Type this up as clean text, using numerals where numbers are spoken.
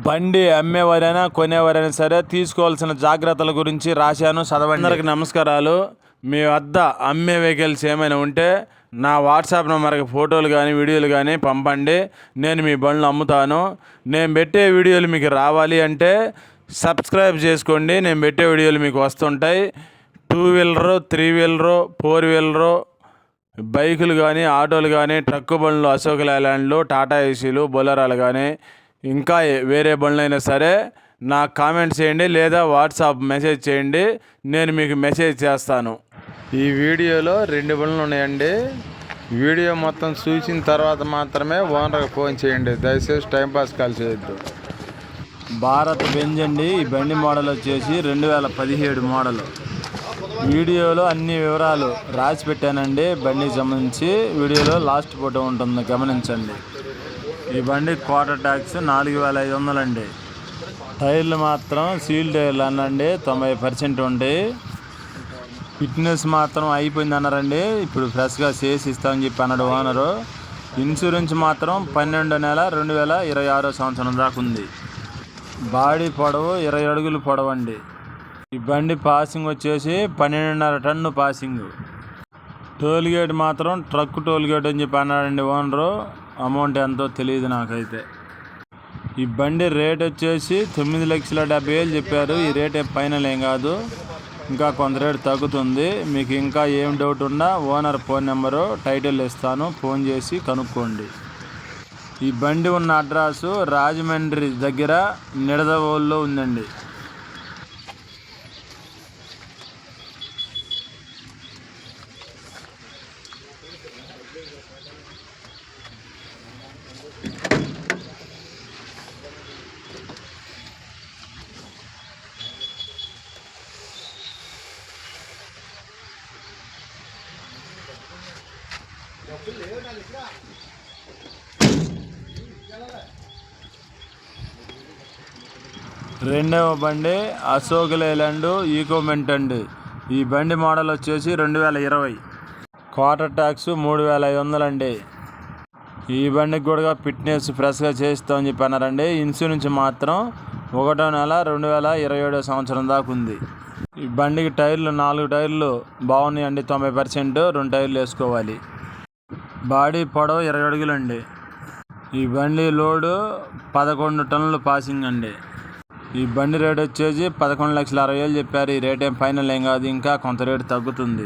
బండి అమ్మేవారైనా కొనేవారైనా సరే తీసుకోవాల్సిన జాగ్రత్తల గురించి రాశాను, చదవండి. అందరికి నమస్కారాలు. మీ వద్ద అమ్మే వెహికల్స్ ఏమైనా ఉంటే నా వాట్సాప్ నెంబర్కి ఫోటోలు కానీ వీడియోలు కానీ పంపండి. నేను మీ బండ్లు అమ్ముతాను. నేను పెట్టే వీడియోలు మీకు రావాలి అంటే సబ్స్క్రైబ్ చేసుకోండి. నేను పెట్టే వీడియోలు మీకు వస్తుంటాయి. 2 వీలరు, 3 వీలరు, 4 వీలరు బైకులు కానీ, ఆటోలు కానీ, ట్రక్కు బండ్లు, అశోక్ లేలాండ్లు, టాటా ఏసీలు, బొలెరోలు కానీ, ఇంకా వేరే బండ్లైనా సరే నాకు కామెంట్ చేయండి లేదా వాట్సాప్ మెసేజ్ చేయండి. నేను మీకు మెసేజ్ చేస్తాను. ఈ వీడియోలో 2 బండ్లు ఉన్నాయండి. వీడియో మొత్తం చూసిన తర్వాత మాత్రమే ఓనర్కి ఫోన్ చేయండి. దయచేసి టైంపాస్ కాల్ చేయొద్దు. భారత్ బెంజ్ అండి. ఈ బండి మోడల్ వచ్చేసి 2017 మోడల్. వీడియోలో అన్ని వివరాలు రాసి పెట్టానండి. బండికి సంబంధించి వీడియోలో లాస్ట్ ఫోటో ఉంటుంది, గమనించండి. ఈ బండి క్వార్టర్ ట్యాక్స్ 4500 అండి. టైర్లు మాత్రం సీల్ టైర్లు అనండి, 90% ఉంటాయి. ఫిట్నెస్ మాత్రం అయిపోయింది అన్నారండి. ఇప్పుడు ఫ్రెష్గా చేసి ఇస్తామని చెప్పి అన్నాడు ఓనరు. ఇన్సూరెన్స్ మాత్రం 12 నెల 2026 సంవత్సరం దాకా ఉంది. బాడీ పొడవు 20 అడుగులు పొడవు అండి. ఈ బండి పాసింగ్ వచ్చేసి 12.5 టన్ను పాసింగ్. టోల్ గేట్ మాత్రం ట్రక్ టోల్ గేట్ అని చెప్పి అన్నాడండి ఓనరు. అమౌంట్ ఎంతో తెలియదు నాకైతే. ఈ బండి రేట్ వచ్చేసి 9,70,000 చెప్పారు. ఈ రేట్ ఫైనల్ ఏం కాదు, ఇంకా కొంత రేటు తగ్గుతుంది. మీకు ఇంకా ఏం డౌట్ ఉన్నా ఓనర్ ఫోన్ నెంబరు టైటిల్ ఇస్తాను, ఫోన్ చేసి కనుక్కోండి. ఈ బండి ఉన్న అడ్రస్సు రాజమండ్రి దగ్గర నిడదవోలులో ఉందండి. రెండవ బండి అశోక్ లేలాండ్ ఈకోమెంట్ అండి. ఈ బండి మోడల్ వచ్చేసి 2020. క్వార్టర్ ట్యాక్స్ 3500 అండి. ఈ బండికి కూడా ఫిట్నెస్ ఫ్రెష్గా చేస్తామని చెప్పి అన్నారండి. ఇన్సూరెన్స్ మాత్రం 1వ నెల 2027 సంవత్సరం దాకా ఉంది. ఈ బండికి టైర్లు 4 టైర్లు బాగున్నాయండి, 90%. 2 టైర్లు వేసుకోవాలి. బాడీ పొడవు 20 అడుగులు అండి. ఈ బండి లోడు 11 టన్నులు పాసింగ్ అండి. ఈ బండి రేట్ వచ్చేసి 11,60,000 చెప్పారు. ఈ రేట్ ఏం ఫైనల్ ఏం కాదు, ఇంకా కొంత రేటు తగ్గుతుంది.